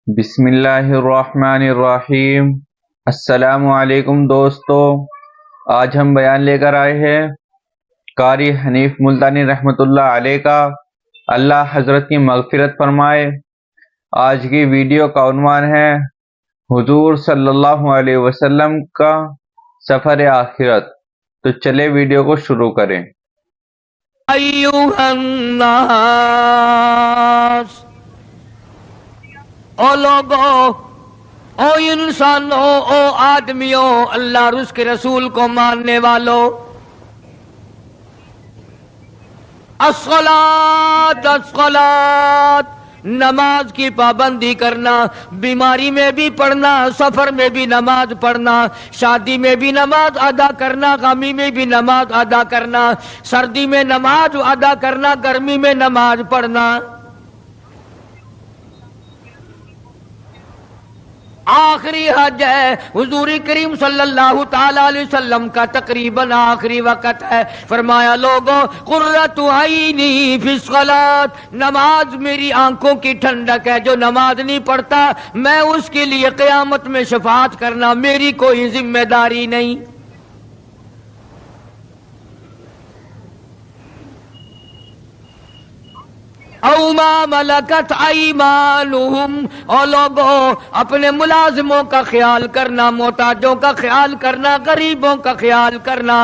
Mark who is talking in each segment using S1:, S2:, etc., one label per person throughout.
S1: بسم اللہ الرحمن الرحیم۔ السلام علیکم دوستو، آج ہم بیان لے کر آئے ہیں قاری حنیف ملتانی رحمۃ اللہ علیہ کا، اللہ حضرت کی مغفرت فرمائے۔ آج کی ویڈیو کا عنوان ہے حضور صلی اللہ علیہ وسلم کا سفر آخرت۔ تو چلے ویڈیو کو شروع کریں۔
S2: ایوہ الناس، او لوگو، او انسانوں، او آدمیوں، اللہ اور اس کے رسول کو ماننے والوں، الصلاۃ الصلاۃ، نماز کی پابندی کرنا، بیماری میں بھی پڑھنا، سفر میں بھی نماز پڑھنا، شادی میں بھی نماز ادا کرنا، غمی میں بھی نماز ادا کرنا، سردی میں نماز ادا کرنا، گرمی میں نماز پڑھنا۔ آخری حج ہے، حضور کریم صلی اللہ تعالی علیہ وسلم کا تقریباً آخری وقت ہے۔ فرمایا لوگوں، قرۃ عینی فی الصلاۃ، نماز میری آنکھوں کی ٹھنڈک ہے، جو نماز نہیں پڑھتا میں اس کے لیے قیامت میں شفاعت کرنا میری کوئی ذمہ داری نہیں۔ او ما ملکت ایمانہم، اور لوگوں اپنے ملازموں کا خیال کرنا، محتاجوں کا خیال کرنا، غریبوں کا خیال کرنا،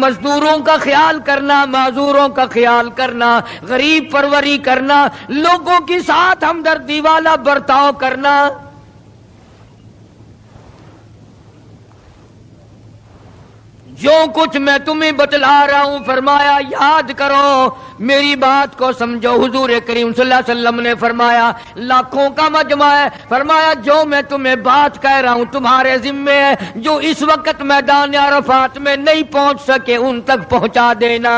S2: مزدوروں کا خیال کرنا، معذوروں کا خیال کرنا، غریب پروری کرنا، لوگوں کے ساتھ ہمدردی والا برتاؤ کرنا۔ جو کچھ میں تمہیں بتلا رہا ہوں فرمایا یاد کرو، میری بات کو سمجھو۔ حضور کریم صلی اللہ علیہ وسلم نے فرمایا لاکھوں کا مجمع ہے، فرمایا جو میں تمہیں بات کہہ رہا ہوں تمہارے ذمے ہے، جو اس وقت میدان عرفات میں نہیں پہنچ سکے ان تک پہنچا دینا۔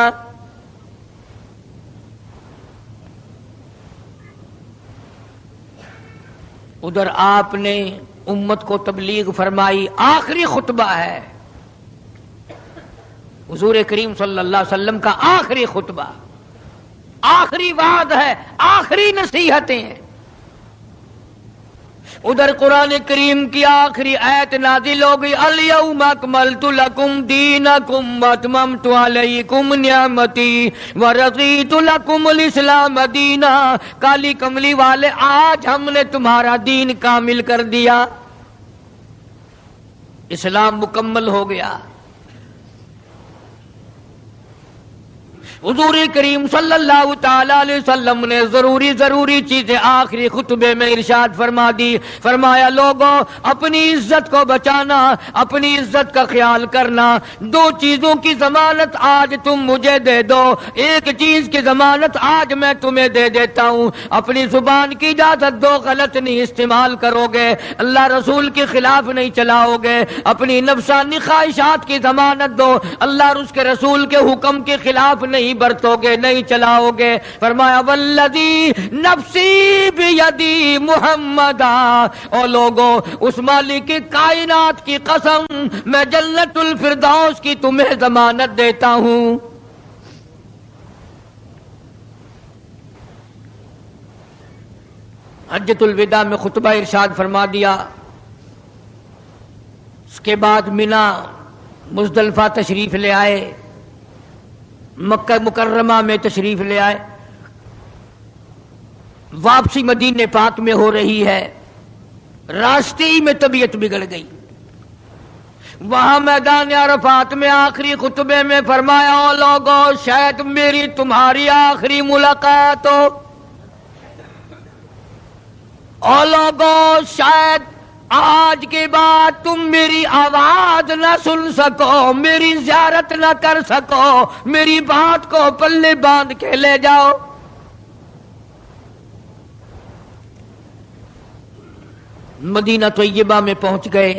S2: ادھر آپ نے امت کو تبلیغ فرمائی، آخری خطبہ ہے حضور کریم صلی اللہ علیہ وسلم کا، آخری خطبہ، آخری وعد ہے، آخری نصیحتیں ہیں۔ ادھر قرآن کریم کی آخری آیت نازل ہو گئی، الیوم اکملت لکم دینکم واتممت علیکم نعمتی ورضیت لکم الاسلام دینا۔ کالی کملی والے، آج ہم نے تمہارا دین کامل کر دیا، اسلام مکمل ہو گیا۔ حضور کریم صلی اللہ تعالی علیہ وسلم نے ضروری چیزیں آخری خطبے میں ارشاد فرما دی۔ فرمایا لوگوں، اپنی عزت کو بچانا، اپنی عزت کا خیال کرنا۔ دو چیزوں کی ضمانت آج تم مجھے دے دو، ایک چیز کی ضمانت آج میں تمہیں دے دیتا ہوں، اپنی زبان کی اجازت دو، غلط نہیں استعمال کرو گے، اللہ رسول کے خلاف نہیں چلاؤ گے، اپنی نفسانی خواہشات کی ضمانت دو، اللہ اور اس کے رسول کے حکم کے خلاف نہیں برتو گے، نہیں چلاؤ گے۔ فرمایا والذی نفسی بیدی محمدا، اور لوگوں اس مالک کائنات کی قسم، میں جنت الفردوس کی تمہیں ضمانت دیتا ہوں۔ حجۃ الوداع میں خطبہ ارشاد فرما دیا، اس کے بعد مینا مزدلفہ تشریف لے آئے، مکہ مکرمہ میں تشریف لے آئے، واپسی مدینہ پاک میں ہو رہی ہے، راستے ہی میں طبیعت بگڑ گئی۔ وہاں میدان عرفات میں آخری خطبے میں فرمایا او لوگوں، شاید میری تمہاری آخری ملاقات ہو، او لوگوں شاید آج کے بعد تم میری آواز نہ سن سکو، میری زیارت نہ کر سکو، میری بات کو پلے باندھ کے لے جاؤ۔ مدینہ طیبہ میں پہنچ گئے،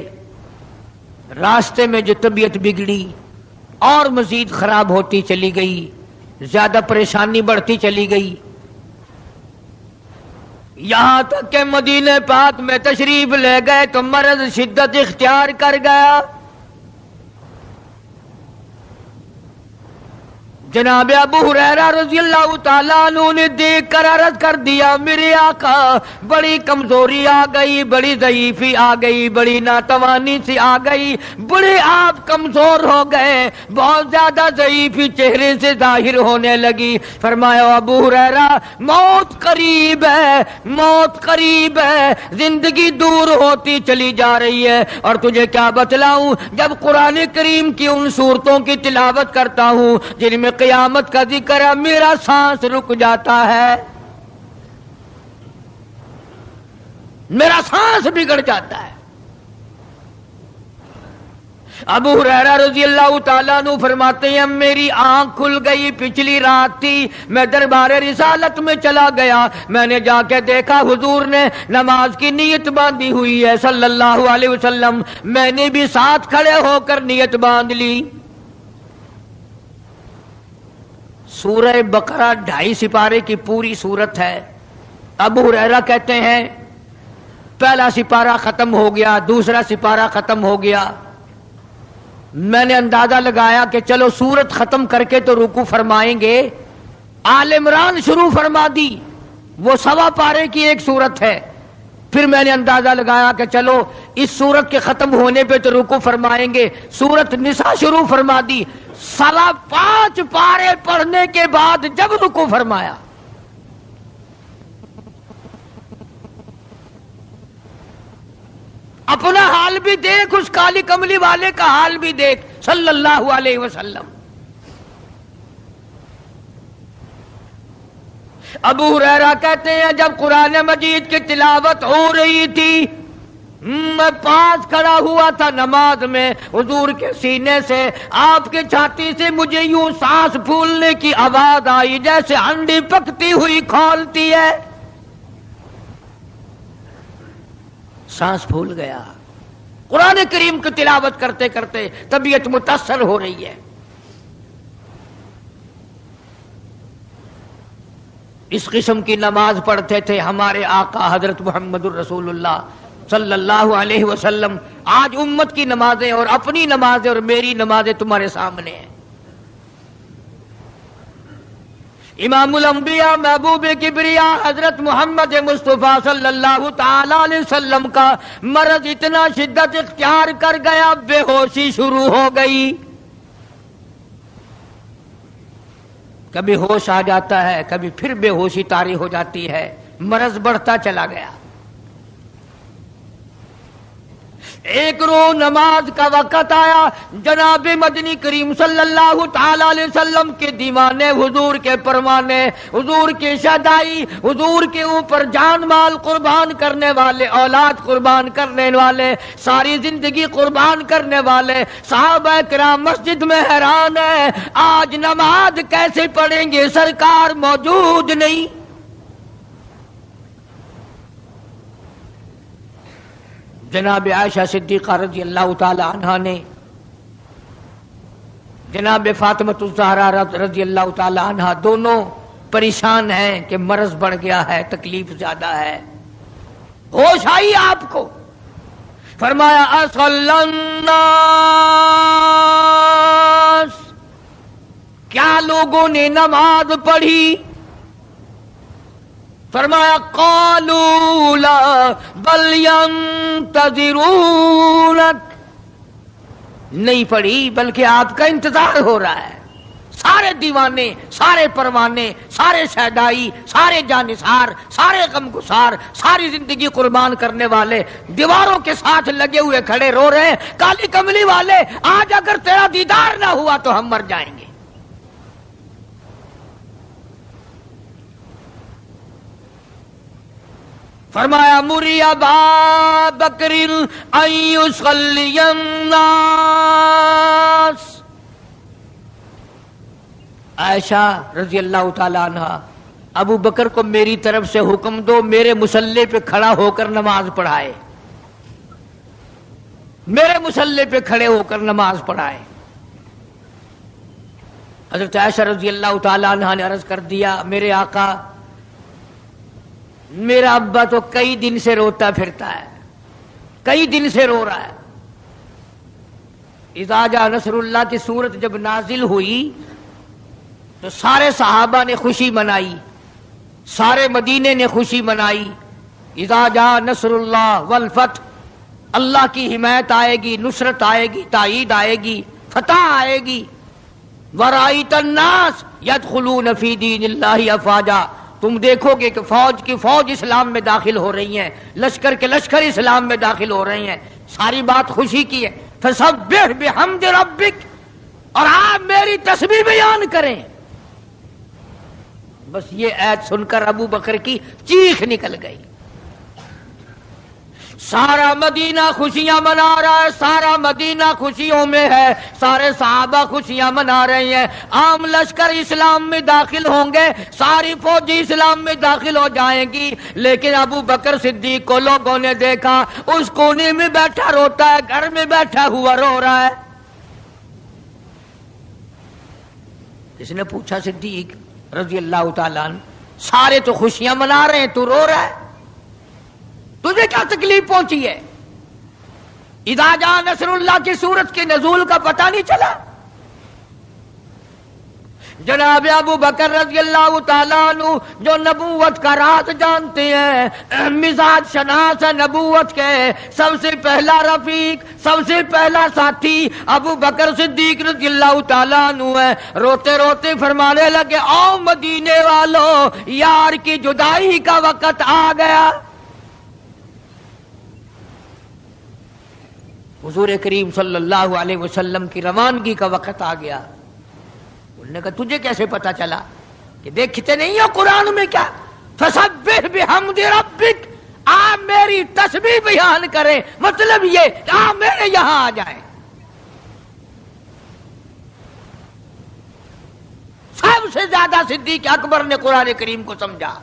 S2: راستے میں جو طبیعت بگڑی اور مزید خراب ہوتی چلی گئی، زیادہ پریشانی بڑھتی چلی گئی، یہاں تک کہ مدینہ پاک میں تشریف لے گئے تو مرض شدت اختیار کر گیا۔ جناب ابو ہریرہ رضی اللہ تعالیٰ عنہ نے دیکھ کر عرض کر دیا میرے آقا بڑی کمزوری آ گئی، بڑی ضعیفی آ گئی، بڑی ناتوانی سی آ گئی، بڑے آپ کمزور ہو گئے، بہت زیادہ ضعیفی چہرے سے ظاہر ہونے لگی۔ فرمایا ابو ہریرہ موت قریب ہے، موت قریب ہے، زندگی دور ہوتی چلی جا رہی ہے، اور تجھے کیا بتلاؤں، جب قرآن کریم کی ان صورتوں کی تلاوت کرتا ہوں جن میں قیامت کا ذکر ہے، میرا سانس رک جاتا ہے، میرا سانس بگڑ جاتا ہے۔ ابو ہریرہ رضی اللہ تعالیٰ عنہ فرماتے ہیں میری آنکھ کھل گئی، پچھلی رات تھی، میں دربار رسالت میں چلا گیا، میں نے جا کے دیکھا حضور نے نماز کی نیت باندھی ہوئی ہے صلی اللہ علیہ وسلم، میں نے بھی ساتھ کھڑے ہو کر نیت باندھ لی۔ سورہ بقرہ 2.5 سپارے کی پوری سورت ہے۔ ابو ہریرہ کہتے ہیں پہلا سپارہ ختم ہو گیا، دوسرا سپارہ ختم ہو گیا، میں نے اندازہ لگایا کہ چلو سورت ختم کر کے تو رکوع فرمائیں گے، آل عمران شروع فرما دی، وہ 1.25 پارے کی ایک سورت ہے۔ پھر میں نے اندازہ لگایا کہ چلو اس سورت کے ختم ہونے پہ تو رکوع فرمائیں گے، سورت نساء شروع فرما دی، 5.25 پارے پڑھنے کے بعد جب رکوع فرمایا اپنا حال بھی دیکھ، اس کالی کملی والے کا حال بھی دیکھ صلی اللہ علیہ وسلم۔ ابو ہریرہ کہتے ہیں جب قرآن مجید کی تلاوت ہو رہی تھی میں پاس کھڑا ہوا تھا نماز میں، حضور کے سینے سے، آپ کے چھاتی سے مجھے یوں سانس پھولنے کی آواز آئی جیسے ہنڈی پکتی ہوئی کھولتی ہے، سانس پھول گیا۔ قرآن کریم کی تلاوت کرتے کرتے طبیعت متاثر ہو رہی ہے۔ اس قسم کی نماز پڑھتے تھے ہمارے آقا حضرت محمد الرسول اللہ صلی اللہ علیہ وسلم۔ آج امت کی نمازیں اور اپنی نمازیں اور میری نمازیں تمہارے سامنے ہیں۔ امام الانبیاء محبوب کبریا حضرت محمد مصطفیٰ صلی اللہ تعالی علیہ وسلم کا مرض اتنا شدت اختیار کر گیا، بے ہوشی شروع ہو گئی، کبھی ہوش آ جاتا ہے، کبھی پھر بے ہوشی طاری ہو جاتی ہے، مرض بڑھتا چلا گیا۔ ایک روز نماز کا وقت آیا، جناب مدنی کریم صلی اللہ تعالی علیہ وسلم کے دیوانے، حضور کے پروانے، حضور کی شہدائی، حضور کے اوپر جان مال قربان کرنے والے، اولاد قربان کرنے والے، ساری زندگی قربان کرنے والے صحابہ کرام مسجد میں حیران ہیں، آج نماز کیسے پڑھیں گے، سرکار موجود نہیں۔ جناب عائشہ صدیقہ رضی اللہ تعالی عنہا نے جناب فاطمہ الزہرا رضی اللہ تعالی عنہا دونوں پریشان ہیں کہ مرض بڑھ گیا ہے، تکلیف زیادہ ہے۔ ہوش آئی آپ کو، فرمایا اصلی الناس، کیا لوگوں نے نماز پڑھی؟ فرمایا قالوا لا بل ينتظرونك، نہیں پڑھی بلکہ آپ کا انتظار ہو رہا ہے۔ سارے دیوانے، سارے پروانے، سارے شہدائی، سارے جانثار، سارے غمگسار، ساری زندگی قربان کرنے والے دیواروں کے ساتھ لگے ہوئے کھڑے رو رہے ہیں، کالی کملی والے آج اگر تیرا دیدار نہ ہوا تو ہم مر جائیں گے۔ فرمایا مری ابا بکر ان یصلی الناس، عائشہ رضی اللہ تعالی عنہ، ابو بکر کو میری طرف سے حکم دو میرے مصلی پہ کھڑا ہو کر نماز پڑھائے، میرے مصلی پہ کھڑے ہو کر نماز پڑھائے۔ حضرت عائشہ رضی اللہ تعالی عنہ نے عرض کر دیا میرے آقا میرا ابا تو کئی دن سے روتا پھرتا ہے، کئی دن سے رو رہا ہے۔ اذا جاء نصر اللہ کی سورت جب نازل ہوئی تو سارے صحابہ نے خوشی منائی، سارے مدینے نے خوشی منائی. اذا جاء نصر اللہ والفتح، اللہ کی حمایت آئے گی، نصرت آئے گی، تائید آئے گی، فتح آئے گی. ورأیت الناس یدخلون فی دین اللہ افواجا، تم دیکھو گے کہ فوج کی فوج اسلام میں داخل ہو رہی ہیں، لشکر کے لشکر اسلام میں داخل ہو رہے ہیں. ساری بات خوشی کی ہے. فسبح بحمد ربک، اور آپ میری تسبیح بیان کریں. بس یہ آیت سن کر ابو بکر کی چیخ نکل گئی. سارا مدینہ خوشیاں منا رہا ہے، سارا مدینہ خوشیوں میں ہے، سارے صحابہ خوشیاں منا رہے ہیں. عام لشکر اسلام میں داخل ہوں گے، ساری فوجی اسلام میں داخل ہو جائیں گی. لیکن ابو بکر صدیق کو لوگوں نے دیکھا اس کونے میں بیٹھا روتا ہے، گھر میں بیٹھا ہوا رو رہا ہے. اس نے پوچھا صدیق رضی اللہ تعالیٰ عنہ، سارے تو خوشیاں منا رہے ہیں، تو رو رہا ہے، تجھے کیا تکلیف پہنچی ہے؟ اذا جاء نصر اللہ کی سورت کے نزول کا پتہ نہیں چلا؟ جناب ابو بکر رضی اللہ تعالیٰ عنہ جو نبوت کا راز جانتے ہیں، مزاج شناس نبوت کے سب سے پہلا رفیق، سب سے پہلا ساتھی ابو بکر صدیق رضی اللہ تعالیٰ عنہ ہے. روتے روتے فرمانے لگے، او مدینے والوں، یار کی جدائی کا وقت آ گیا. حضور کریم صلی اللہ علیہ وسلم کی روانگی کا وقت آ گیا. انہوں نے کہا تجھے کیسے پتا چلا؟ کہ دیکھتے نہیں ہو قرآن میں کیا؟ فسبح بحمد ربک، آپ میری تسبیح بیان کریں. مطلب یہ کہ آپ میرے یہاں آ جائیں. سب سے زیادہ صدیق اکبر نے قرآن کریم کو سمجھا.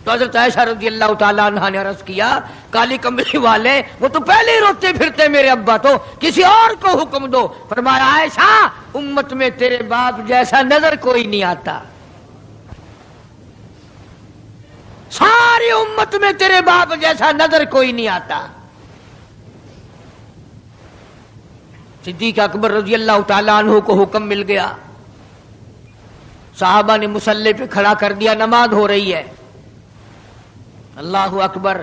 S2: تو حضرت عائشہ رضی اللہ تعالیٰ عنہ نے عرض کیا، کالی کمبلی والے وہ تو پہلے ہی روتے پھرتے میرے ابا، تو کسی اور کو حکم دو. فرمایا عائشہ، امت میں تیرے باپ جیسا نظر کوئی نہیں آتا، ساری امت میں تیرے باپ جیسا نظر کوئی نہیں آتا. صدیق اکبر رضی اللہ تعالیٰ عنہ کو حکم مل گیا. صحابہ نے مصلی پہ کھڑا کر دیا، نماز ہو رہی ہے. اللہ اکبر.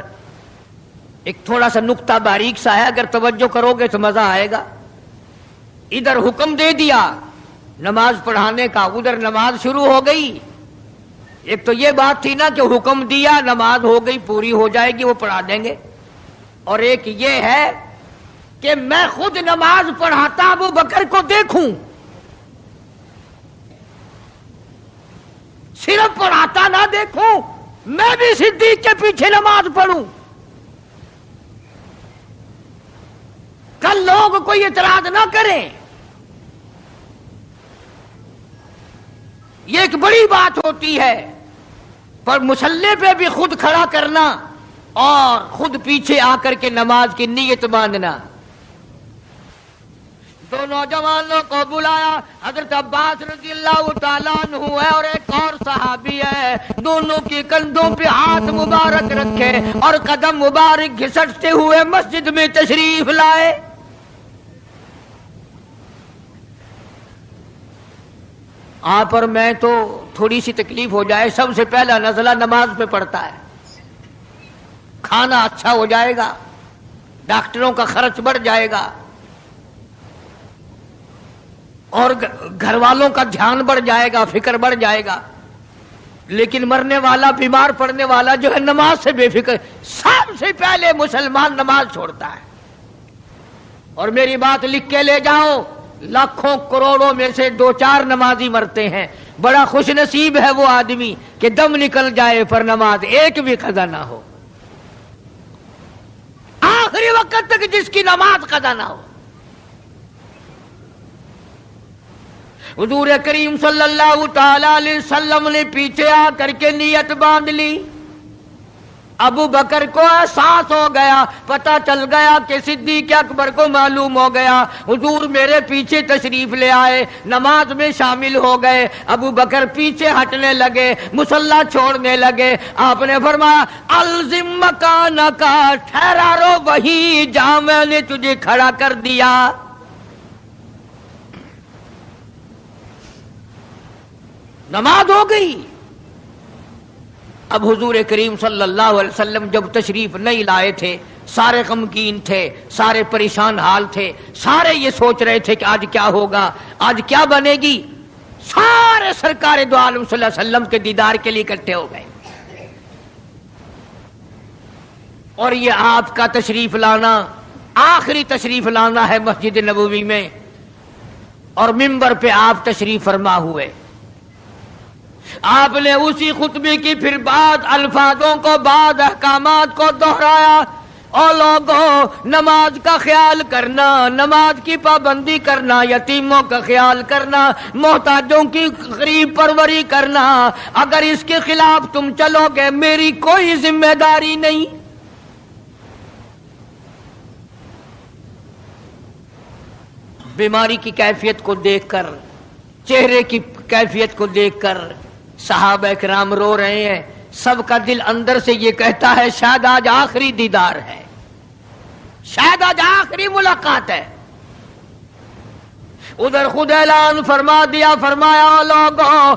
S2: ایک تھوڑا سا نقطہ باریک سا ہے، اگر توجہ کرو گے تو مزہ آئے گا. ادھر حکم دے دیا نماز پڑھانے کا، ادھر نماز شروع ہو گئی. ایک تو یہ بات تھی نا کہ حکم دیا، نماز ہو گئی، پوری ہو جائے گی، وہ پڑھا دیں گے. اور ایک یہ ہے کہ میں خود نماز پڑھاتا ابو بکر کو دیکھوں، صرف پڑھاتا نہ دیکھوں، میں بھی صدیق کے پیچھے نماز پڑھوں. کل لوگ کوئی اعتراض نہ کریں. یہ ایک بڑی بات ہوتی ہے، پر مصلی پہ بھی خود کھڑا کرنا اور خود پیچھے آ کر کے نماز کی نیت باندھنا. دو نوجوانوں کو بلایا، حضرت عباس رضی اللہ تعالیٰ عنہ ہے اور ایک اور صحابی ہے. دونوں کے کندھوں پہ ہاتھ مبارک رکھے اور قدم مبارک گھسٹتے ہوئے مسجد میں تشریف لائے. آپ اور میں تو تھوڑی سی تکلیف ہو جائے، سب سے پہلا نزلہ نماز پہ پڑتا ہے. کھانا اچھا ہو جائے گا، ڈاکٹروں کا خرچ بڑھ جائے گا، اور گھر والوں کا دھیان بڑھ جائے گا، فکر بڑھ جائے گا. لیکن مرنے والا، بیمار پڑنے والا جو ہے نماز سے بے فکر. سب سے پہلے مسلمان نماز چھوڑتا ہے. اور میری بات لکھ کے لے جاؤ، لاکھوں کروڑوں میں سے 2-4 نمازی مرتے ہیں. بڑا خوش نصیب ہے وہ آدمی کہ دم نکل جائے پر نماز ایک بھی قضا نہ ہو، آخری وقت تک جس کی نماز قضا نہ ہو. حضور کریم صلی اللہ تعالی علیہ وسلم نے پیچھے آ کر کے نیت باندھ لی. ابو بکر کو احساس ہو گیا، پتہ چل گیا کہ صدیق اکبر کو معلوم ہو گیا. حضور میرے پیچھے تشریف لے آئے، نماز میں شامل ہو گئے. ابو بکر پیچھے ہٹنے لگے، مصلی چھوڑنے لگے. آپ نے فرمایا الزم مکانک، ٹھہرا رو وہیں جہاں میں نے تجھے کھڑا کر دیا. نماز ہو گئی. اب حضور کریم صلی اللہ علیہ وسلم جب تشریف نہیں لائے تھے، سارے غمگین تھے، سارے پریشان حال تھے، سارے یہ سوچ رہے تھے کہ آج کیا ہوگا، آج کیا بنے گی. سارے سرکار دو عالم صلی اللہ علیہ وسلم کے دیدار کے لیے اکٹھے ہو گئے. اور یہ آپ کا تشریف لانا، آخری تشریف لانا ہے مسجد نبوی میں، اور منبر پہ آپ تشریف فرما ہوئے. آپ نے اسی خطبے کی پھر بعد الفاظوں کو، بعد احکامات کو دہرایا. اور لوگوں، نماز کا خیال کرنا، نماز کی پابندی کرنا، یتیموں کا خیال کرنا، محتاجوں کی غریب پروری کرنا، اگر اس کے خلاف تم چلو گے میری کوئی ذمہ داری نہیں. بیماری کی کیفیت کو دیکھ کر، چہرے کی کیفیت کو دیکھ کر صحابہ کرام رو رہے ہیں. سب کا دل اندر سے یہ کہتا ہے شاید آج آخری دیدار ہے، شاید آج آخری ملاقات ہے. ادھر خود اعلان فرما دیا، فرمایا لوگوں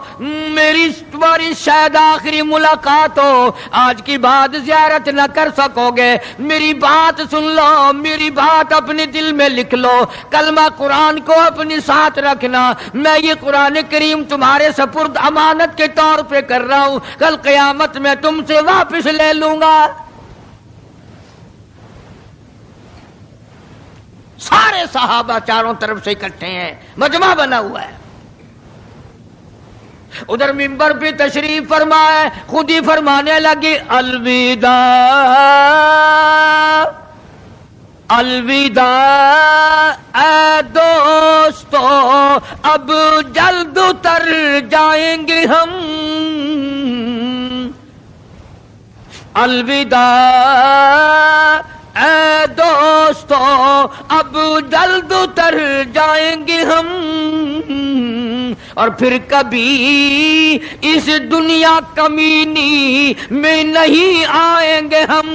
S2: میری تمہاری شاید آخری ملاقات ہو، آج کی بعد زیارت نہ کر سکو گے، میری بات سن لو، میری بات اپنے دل میں لکھ لو، کلمہ قرآن کو اپنے ساتھ رکھنا. میں یہ قرآن کریم تمہارے سپرد امانت کے طور پہ کر رہا ہوں، کل قیامت میں تم سے واپس لے لوں گا. سارے صحابہ چاروں طرف سے اکٹھے ہیں، مجمع بنا ہوا ہے. ادھر منبر پہ تشریف فرمائے، خود ہی فرمانے لگی الوداع الوداع اے دوستو، اب جلد اتر جائیں گے ہم. الوداع اے دوستو، اب جلد اتر جائیں گے ہم، اور پھر کبھی اس دنیا کمینی میں نہیں آئیں گے ہم.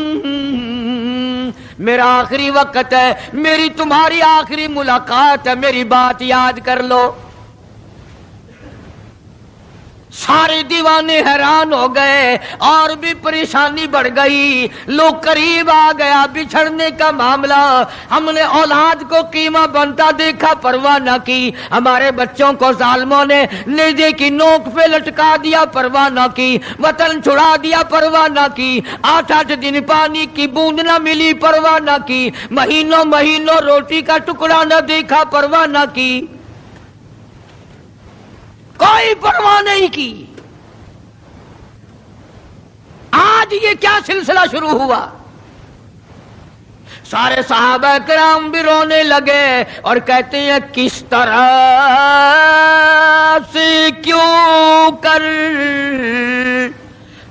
S2: میرا آخری وقت ہے، میری تمہاری آخری ملاقات ہے، میری بات یاد کر لو. سارے دیوانے حیران ہو گئے، اور بھی پریشانی بڑھ گئی. لوگ قریب آ گیا بچھڑنے کا معاملہ. ہم نے اولاد کو قیمہ بنتا دیکھا، پرواہ نہ کی. ہمارے بچوں کو ظالموں نے نیزے کی نوک پہ لٹکا دیا، پرواہ نہ کی. وطن چھڑا دیا، پرواہ نہ کی. 8 دن پانی کی بوند نہ ملی، پرواہ نہ کی. مہینوں مہینوں روٹی کا ٹکڑا نہ دیکھا، پرواہ نہ کی. کوئی پرواہ نہیں کی. آج یہ کیا سلسلہ شروع ہوا؟ سارے صحابہ کرام بھی رونے لگے اور کہتے ہیں کس طرح سے کیوں کر،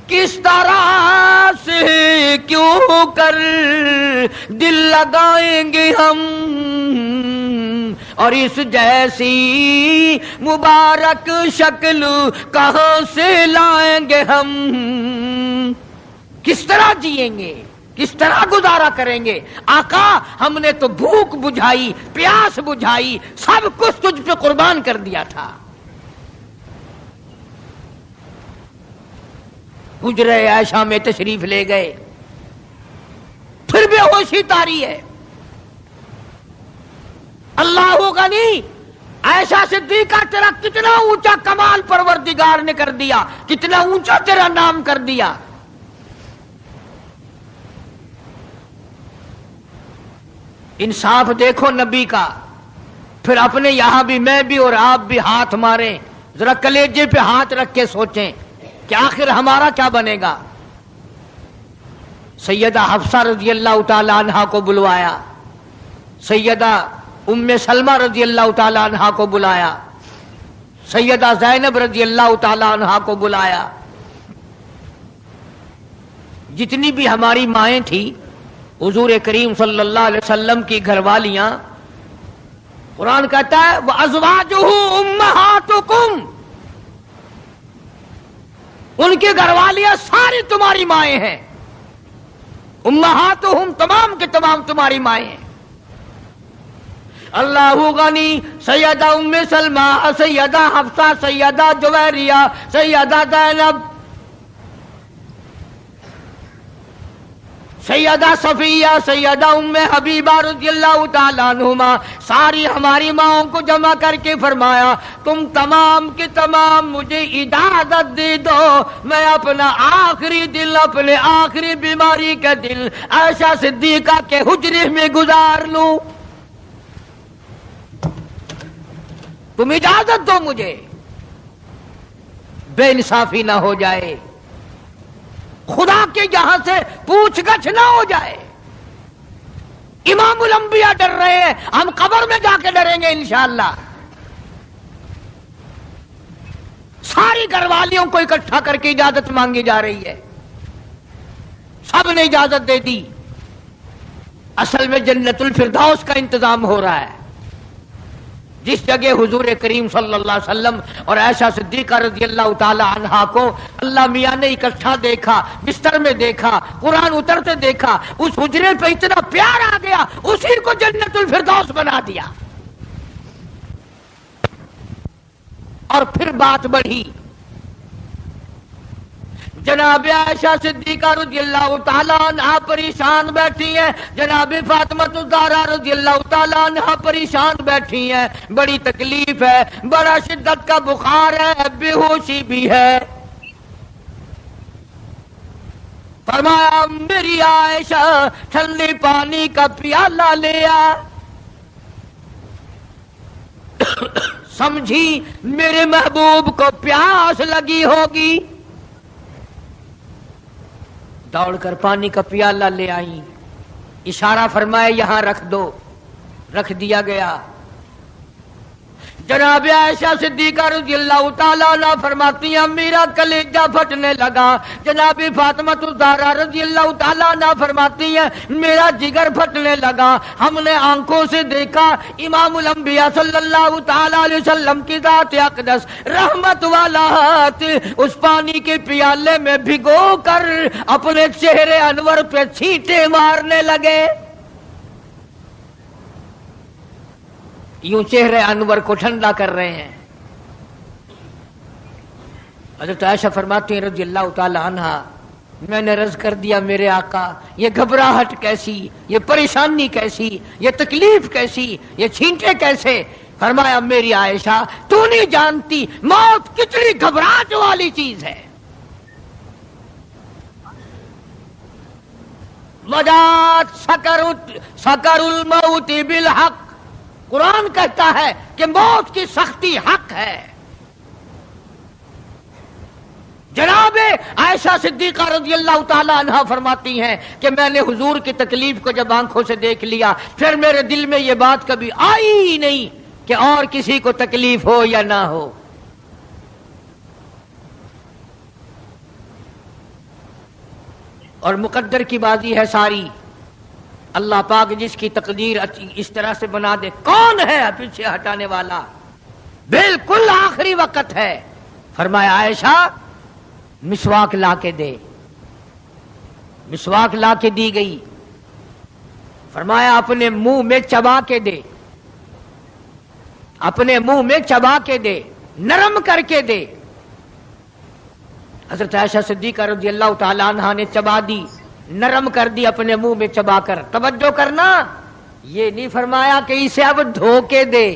S2: کس طرح سے کیوں کر دل لگائیں گے ہم، اور اس جیسی مبارک شکل کہاں سے لائیں گے ہم. کس طرح جئیں گے، کس طرح گزارا کریں گے؟ آقا ہم نے تو بھوک بجھائی، پیاس بجھائی، سب کچھ تجھ پہ قربان کر دیا تھا. حجرہ عائشہ میں تشریف لے گئے، پھر بے ہوشی طاری ہے. اللہ غنی، عائشہ صدیقہ تیرا کتنا اونچا کمال پروردگار نے کر دیا، کتنا اونچا تیرا نام کر دیا. انصاف دیکھو نبی کا. پھر اپنے یہاں بھی میں بھی اور آپ بھی ہاتھ ماریں، ذرا کلیجے پہ ہاتھ رکھ کے سوچیں کہ آخر ہمارا کیا بنے گا. سیدہ حفصہ رضی اللہ تعالی عنہا کو بلوایا، سیدہ ام سلمہ رضی اللہ تعالی عنہا کو بلایا، سیدہ زینب رضی اللہ تعالی عنہا کو بلایا. جتنی بھی ہماری مائیں تھیں، حضور کریم صلی اللہ علیہ وسلم کی گھر والیاں، قرآن کہتا ہے وَأَزْوَاجُهُ أُمَّهَاتُكُمْ، ان کی گھر والیاں ساری تمہاری مائیں ہیں. امہاتہم تمام کے تمام تمہاری مائیں ہیں. اللہ غنی، سیدہ ام سلمہ، سیدہ حفصہ، سیدہ جویریہ، سیدہ زینب، سیدہ صفیہ، سیدہ ام حبیبہ رضی اللہ تعالیٰ عنہما، ساری ہماری ماؤں کو جمع کر کے فرمایا تم تمام کے تمام مجھے اجازت دے دو میں اپنا آخری دل، اپنے آخری بیماری کا دل عائشہ صدیقہ کے حجرے میں گزار لوں، تم اجازت دو مجھے، بے انصافی نہ ہو جائے، خدا کے یہاں سے پوچھ گچھ نہ ہو جائے۔ امام الانبیاء ڈر رہے ہیں، ہم قبر میں جا کے ڈریں گے انشاءاللہ۔ ساری گھر والیوں کو اکٹھا کر کے اجازت مانگی جا رہی ہے، سب نے اجازت دے دی۔ اصل میں جنت الفردوس کا انتظام ہو رہا ہے، جس جگہ حضور کریم صلی اللہ علیہ وسلم اور عائشہ صدیقہ رضی اللہ تعالی عنہا کو اللہ میاں نے اکٹھا دیکھا، بستر میں دیکھا، قرآن اترتے دیکھا، اس حجرے پہ اتنا پیار آ گیا، اسی کو جنت الفردوس بنا دیا۔ اور پھر بات بڑھی، جناب عائشہ صدیقہ رضی اللہ تعالیٰ عنہ پریشان بیٹھی ہیں، جناب فاطمہ الزہرا رضی اللہ تعالیٰ عنہ پریشان بیٹھی ہیں، بڑی تکلیف ہے، بڑا شدت کا بخار ہے، بے ہوشی بھی ہے۔ فرمایا میری عائشہ ٹھنڈے پانی کا پیالہ لے آ، سمجھی میرے محبوب کو پیاس لگی ہوگی، دوڑ کر پانی کا پیالہ لے آئی، اشارہ فرمایا یہاں رکھ دو، رکھ دیا گیا۔ جناب عائشہ صدیقہ رضی اللہ تعالیٰ عنہ فرماتی ہیں میرا کلیجہ پھٹنے لگا، جناب فاطمہ الزہرا رضی اللہ تعالیٰ عنہ فرماتی ہیں میرا جگر پھٹنے لگا۔ ہم نے آنکھوں سے دیکھا امام الانبیاء صلی اللہ تعالیٰ علیہ وسلم کی ذات اقدس رحمت والا ہاتھ اس پانی کے پیالے میں بھگو کر اپنے چہرے انور پہ چھینٹے مارنے لگے، یوں چہرے انور کو ٹھنڈا کر رہے ہیں۔ حضرت عائشہ فرماتی ہیں رضی اللہ تعالی عنہا میں نے عرض کر دیا میرے آقا یہ گھبراہٹ کیسی، یہ پریشانی کیسی، یہ تکلیف کیسی، یہ چھینٹے کیسے؟ فرمایا میری عائشہ تو نہیں جانتی موت کتنی گھبراہٹ والی چیز ہے۔ وجات سکر الموت بالحق، قرآن کہتا ہے کہ موت کی سختی حق ہے۔ جناب عائشہ صدیقہ رضی اللہ تعالی عنہا فرماتی ہیں کہ میں نے حضور کی تکلیف کو جب آنکھوں سے دیکھ لیا پھر میرے دل میں یہ بات کبھی آئی ہی نہیں کہ اور کسی کو تکلیف ہو یا نہ ہو۔ اور مقدر کی بازی ہے ساری، اللہ پاک جس کی تقدیر اس طرح سے بنا دے، کون ہے پیچھے ہٹانے والا؟ بالکل آخری وقت ہے۔ فرمایا عائشہ مسواک لا کے دے، مسواک لا کے دی گئی۔ فرمایا اپنے منہ میں چبا کے دے، اپنے منہ میں چبا کے دے، نرم کر کے دے۔ حضرت عائشہ صدیقہ رضی اللہ تعالی عنہا نے چبا دی، نرم کر دی اپنے منہ میں چبا کر۔ توجہ کرنا، یہ نہیں فرمایا کہ اسے اب دھو کے دے۔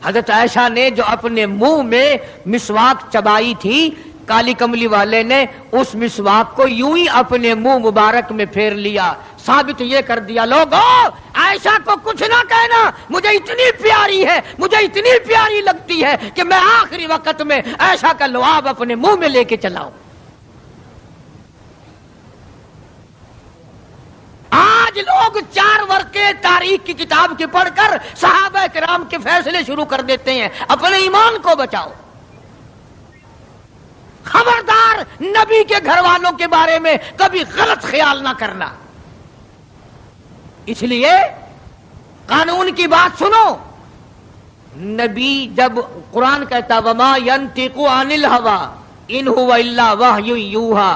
S2: حضرت عائشہ نے جو اپنے منہ میں مسواک چبائی تھی، کالی کملی والے نے اس مسواک کو یوں ہی اپنے منہ مبارک میں پھیر لیا، ثابت یہ کر دیا لوگوں عائشہ کو کچھ نہ کہنا، مجھے اتنی پیاری ہے، مجھے اتنی پیاری لگتی ہے کہ میں آخری وقت میں عائشہ کا لعاب اپنے منہ میں لے کے چلاؤں۔ آج لوگ 4 ورقے تاریخ کی کتاب کی پڑھ کر صحابہ کرام کے فیصلے شروع کر دیتے ہیں، اپنے ایمان کو بچاؤ۔ خبردار نبی کے گھر والوں کے بارے میں کبھی غلط خیال نہ کرنا۔ اس لیے قانون کی بات سنو، نبی جب قرآن کہتا وما ينطق عن الهوى ان هو الا وحی یوحی،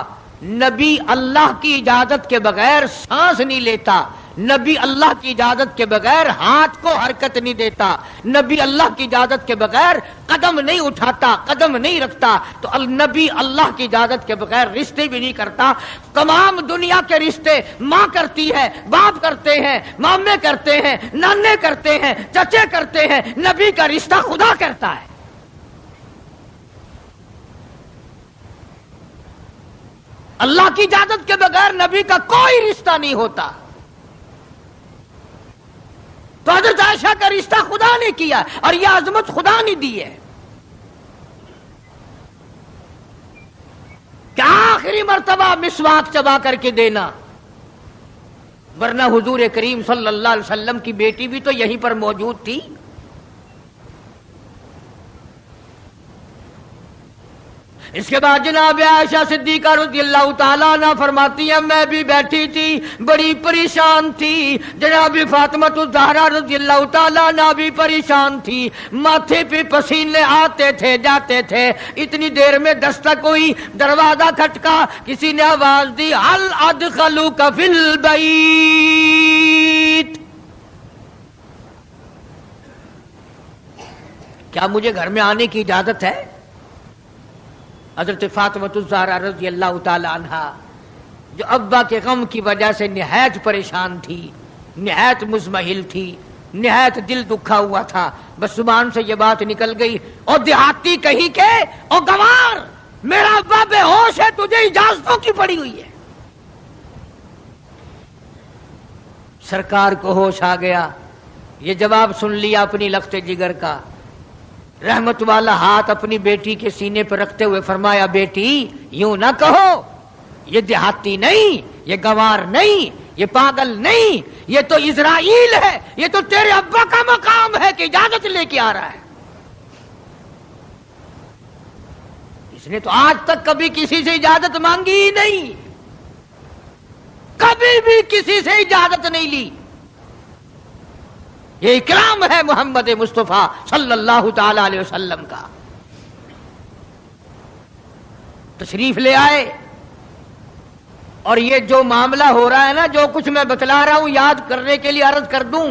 S2: نبی اللہ کی اجازت کے بغیر سانس نہیں لیتا، نبی اللہ کی اجازت کے بغیر ہاتھ کو حرکت نہیں دیتا، نبی اللہ کی اجازت کے بغیر قدم نہیں اٹھاتا، قدم نہیں رکھتا، تو نبی اللہ کی اجازت کے بغیر رشتے بھی نہیں کرتا۔ تمام دنیا کے رشتے ماں کرتی ہے، باپ کرتے ہیں، مامے کرتے ہیں، نانے کرتے ہیں، چچے کرتے ہیں، نبی کا رشتہ خدا کرتا ہے۔ اللہ کی اجازت کے بغیر نبی کا کوئی رشتہ نہیں ہوتا۔ تو حضرت عائشہ کا رشتہ خدا نے کیا اور یہ عظمت خدا نے دی ہے کہ آخری مرتبہ مسواک چبا کر کے دینا، ورنہ حضور کریم صلی اللہ علیہ وسلم کی بیٹی بھی تو یہیں پر موجود تھی۔ اس کے بعد جناب عائشہ صدیقہ رضی اللہ تعالیٰ عنہ فرماتی ہیں میں بھی بیٹھی تھی، بڑی پریشان تھی۔ جناب فاطمہ الزہرا رضی اللہ تعالیٰ عنہ بھی پریشان تھی، ماتھے پہ پسینے آتے تھے جاتے تھے۔ اتنی دیر میں دستک ہوئی، دروازہ کھٹکا، کسی نے آواز دی ہل ادخلوک فی البیت، کیا مجھے گھر میں آنے کی اجازت ہے؟ حضرت فاطمہ الزہرا رضی اللہ تعالی عنہا جو ابا کے غم کی وجہ سے نہایت پریشان تھی، نہایت مزمحل تھی، نہایت دل دکھا ہوا تھا، بس زبان سے یہ بات نکل گئی، اور دیہاتی کہیں کہ او گوار میرا ابا بے ہوش ہے، تجھے اجازتوں کی پڑی ہوئی ہے۔ سرکار کو ہوش آ گیا، یہ جواب سن لیا اپنی لخت جگر کا، رحمت والا ہاتھ اپنی بیٹی کے سینے پر رکھتے ہوئے فرمایا بیٹی یوں نہ کہو، یہ دیہاتی نہیں، یہ گوار نہیں، یہ پاگل نہیں، یہ تو اسرائیل ہے، یہ تو تیرے ابا کا مقام ہے کہ اجازت لے کے آ رہا ہے۔ اس نے تو آج تک کبھی کسی سے اجازت مانگی ہی نہیں، کبھی بھی کسی سے اجازت نہیں لی۔ یہ اکرام ہے محمد مصطفیٰ صلی اللہ تعالی علیہ وسلم کا۔ تشریف لے آئے، اور یہ جو معاملہ ہو رہا ہے نا، جو کچھ میں بتلا رہا ہوں یاد کرنے کے لیے عرض کر دوں،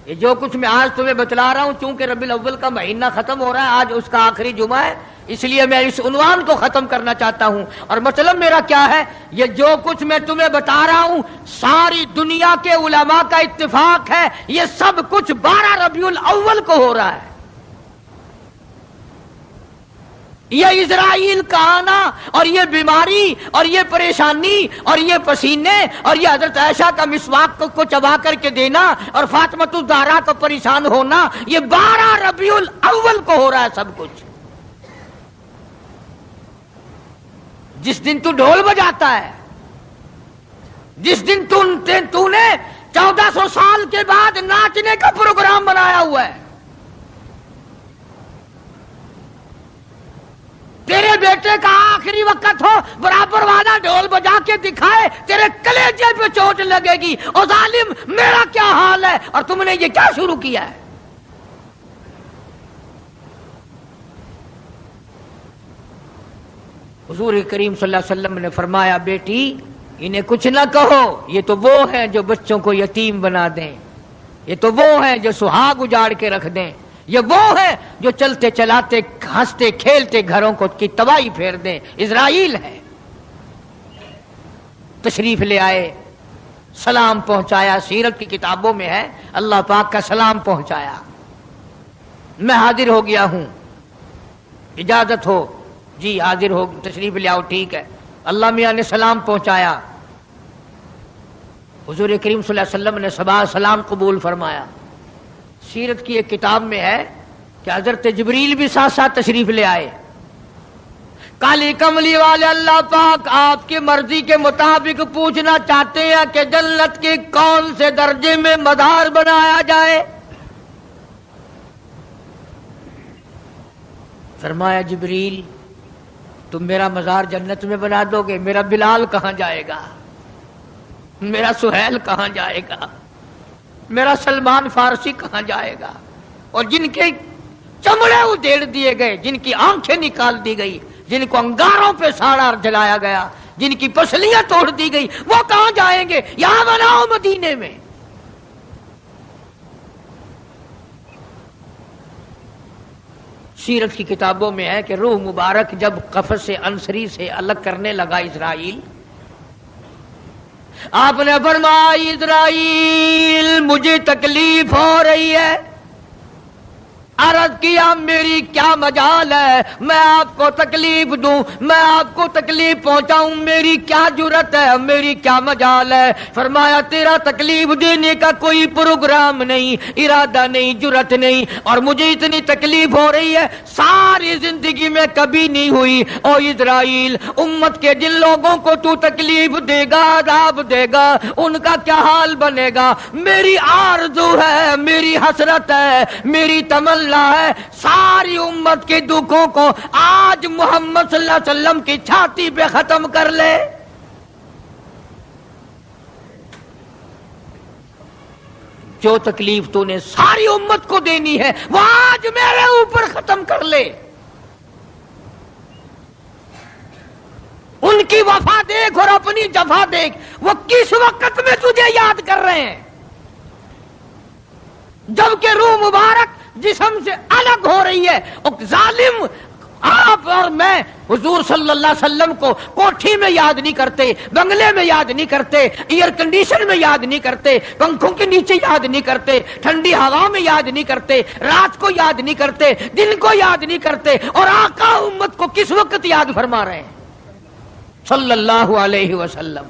S2: یہ جو کچھ میں آج تمہیں بتلا رہا ہوں، چونکہ ربیع الاول کا مہینہ ختم ہو رہا ہے، آج اس کا آخری جمعہ ہے، اس لیے میں اس عنوان کو ختم کرنا چاہتا ہوں۔ اور مطلب میرا کیا ہے، یہ جو کچھ میں تمہیں بتا رہا ہوں ساری دنیا کے علماء کا اتفاق ہے، یہ سب کچھ 12 ربیع الاول کو ہو رہا ہے۔ یہ اسرائیل کا آنا اور یہ بیماری اور یہ پریشانی اور یہ پسینے اور یہ حضرت عائشہ کا مسواک کو چبا کر کے دینا اور فاطمہ الزہرا کو پریشان ہونا، یہ 12 ربیع الاول کو ہو رہا ہے سب کچھ۔ جس دن تو ڈھول بجاتا ہے، جس دن تو نے 1400 سال کے بعد ناچنے کا پروگرام بنایا ہوا ہے، تیرے بیٹے کا آخری وقت ہو، برابر والا ڈھول بجا کے دکھائے، تیرے کلیجے پہ چوٹ لگے گی، او ظالم میرا کیا حال ہے، اور تم نے یہ کیا شروع کیا ہے؟ حضور کریم صلی اللہ علیہ وسلم نے فرمایا بیٹی انہیں کچھ نہ کہو، یہ تو وہ ہیں جو بچوں کو یتیم بنا دیں، یہ تو وہ ہیں جو سہاگ اجاڑ کے رکھ دیں، یہ وہ ہیں جو چلتے چلاتے ہنستے کھیلتے گھروں کو کی تباہی پھیر دیں، اسرائیل ہے۔ تشریف لے آئے، سلام پہنچایا، سیرت کی کتابوں میں ہے اللہ پاک کا سلام پہنچایا، میں حاضر ہو گیا ہوں، اجازت ہو؟ جی حاضر ہو، تشریف لے آؤ، ٹھیک ہے۔ اللہ میاں نے سلام پہنچایا، حضور کریم صلی اللہ علیہ وسلم نے سلام قبول فرمایا۔ سیرت کی ایک کتاب میں ہے کہ حضرت جبریل بھی ساتھ ساتھ تشریف لے آئے۔ کالی کملی والے اللہ پاک آپ کی مرضی کے مطابق پوچھنا چاہتے ہیں کہ جنت کے کون سے درجے میں مزار بنایا جائے؟ فرمایا جبریل تم میرا مزار جنت میں بنا دو گے، میرا بلال کہاں جائے گا، میرا سہیل کہاں جائے گا، میرا سلمان فارسی کہاں جائے گا؟ اور جن کے چمڑے ادھیڑ دیے گئے، جن کی آنکھیں نکال دی گئی، جن کو انگاروں پہ ساڑا جلایا گیا، جن کی پسلیاں توڑ دی گئی، وہ کہاں جائیں گے؟ یہاں بناؤ مدینے میں۔ سیرت کی کتابوں میں ہے کہ روح مبارک جب قفس سے عنصری سے الگ کرنے لگا اسرائیل، آپ نے فرمایا اسرائیل مجھے تکلیف ہو رہی ہے۔ عرض کیا میری کیا مجال ہے میں آپ کو تکلیف دوں، میں آپ کو تکلیف پہنچاؤں، میری کیا جرت ہے، میری کیا مجال ہے؟ فرمایا تیرا تکلیف دینے کا کوئی پروگرام نہیں، ارادہ نہیں، جرت نہیں، اور مجھے اتنی تکلیف ہو رہی ہے ساری زندگی میں کبھی نہیں ہوئی۔ او اسرائیل، امت کے جن لوگوں کو تو تکلیف دے گا، عذاب دے گا، ان کا کیا حال بنے گا؟ میری آرزو ہے، میری حسرت ہے، میری تمنا ہے ساری امت کے دکھوں کو آج محمد صلی اللہ علیہ وسلم کی چھاتی پہ ختم کر لے۔ جو تکلیف تو نے ساری امت کو دینی ہے وہ آج میرے اوپر ختم کر لے۔ ان کی وفا دیکھ اور اپنی جفا دیکھ، وہ کس وقت میں تجھے یاد کر رہے ہیں جبکہ روح مبارک جسم سے الگ ہو رہی ہے۔ ظالم آپ اور میں حضور صلی اللہ علیہ وسلم کو کوٹھی میں یاد نہیں کرتے، بنگلے میں یاد نہیں کرتے، ایئر کنڈیشن میں یاد نہیں کرتے، پنکھوں کے نیچے یاد نہیں کرتے، ٹھنڈی ہوا میں یاد نہیں کرتے، رات کو یاد نہیں کرتے، دن کو یاد نہیں کرتے، اور آقا امت کو کس وقت یاد فرما رہے ہیں صلی اللہ علیہ وسلم۔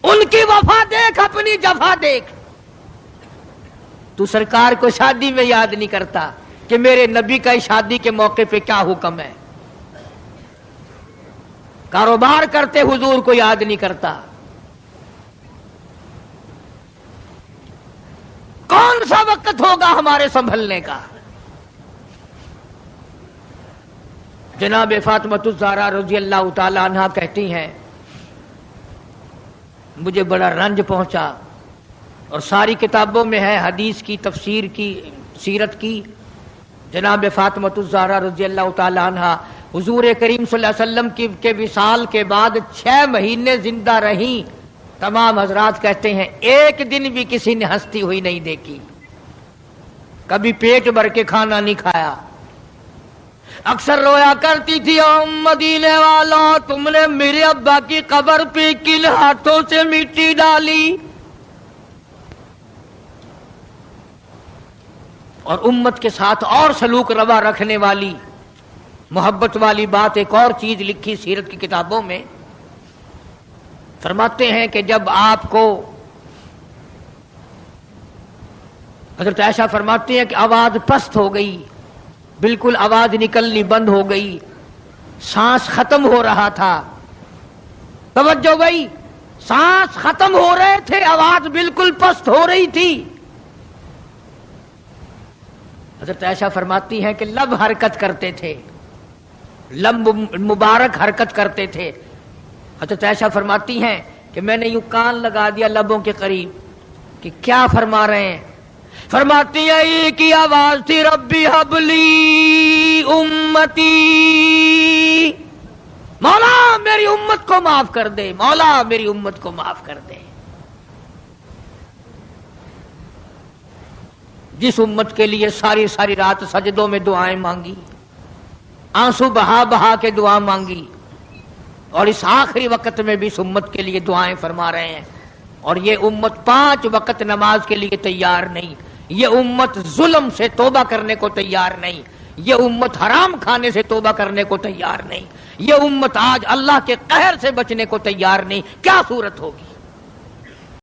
S2: ان کی وفا دیکھ، اپنی جفا دیکھ۔ تو سرکار کو شادی میں یاد نہیں کرتا کہ میرے نبی کا شادی کے موقع پہ کیا حکم ہے۔ کاروبار کرتے حضور کو یاد نہیں کرتا۔ کون سا وقت ہوگا ہمارے سنبھلنے کا؟ جناب فاطمہ الزہرا رضی اللہ تعالی عنہا کہتی ہیں مجھے بڑا رنج پہنچا، اور ساری کتابوں میں ہے حدیث کی، تفسیر کی، سیرت کی۔ جناب فاطمہ الزہرا رضی اللہ تعالی عنہا حضور کریم صلی اللہ علیہ وسلم کے وصال کے بعد 6 مہینے زندہ رہیں۔ تمام حضرات کہتے ہیں ایک دن بھی کسی نے ہنستی ہوئی نہیں دیکھی، کبھی پیٹ بھر کے کھانا نہیں کھایا، اکثر رویا کرتی تھی او مدینے والوں تم نے میرے ابا کی قبر پہ کن ہاتھوں سے مٹی ڈالی۔ اور امت کے ساتھ اور سلوک روا رکھنے والی، محبت والی بات ایک اور چیز لکھی سیرت کی کتابوں میں، فرماتے ہیں کہ جب آپ کو حضرت عائشہ فرماتی ہیں کہ آواز پست ہو گئی، بالکل آواز نکلنی بند ہو گئی، سانس ختم ہو رہا تھا۔ توجہ گئی، سانس ختم ہو رہے تھے، آواز بالکل پست ہو رہی تھی۔ حضرت عائشہ فرماتی ہیں کہ لب حرکت کرتے تھے، لب مبارک حرکت کرتے تھے۔ حضرت عائشہ فرماتی ہیں کہ میں نے یوں کان لگا دیا لبوں کے قریب کہ کیا فرما رہے ہیں۔ فرماتی ہے ایک ہی آواز تھی، ربی حبلی امتی، مولا میری امت کو معاف کر دے، مولا میری امت کو معاف کر دے۔ جس امت کے لیے ساری ساری رات سجدوں میں دعائیں مانگی، آنسو بہا بہا کے دعا مانگی، اور اس آخری وقت میں بھی اس امت کے لیے دعائیں فرما رہے ہیں۔ اور یہ امت 5 وقت نماز کے لیے تیار نہیں، یہ امت ظلم سے توبہ کرنے کو تیار نہیں، یہ امت حرام کھانے سے توبہ کرنے کو تیار نہیں، یہ امت آج اللہ کے قہر سے بچنے کو تیار نہیں۔ کیا صورت ہوگی؟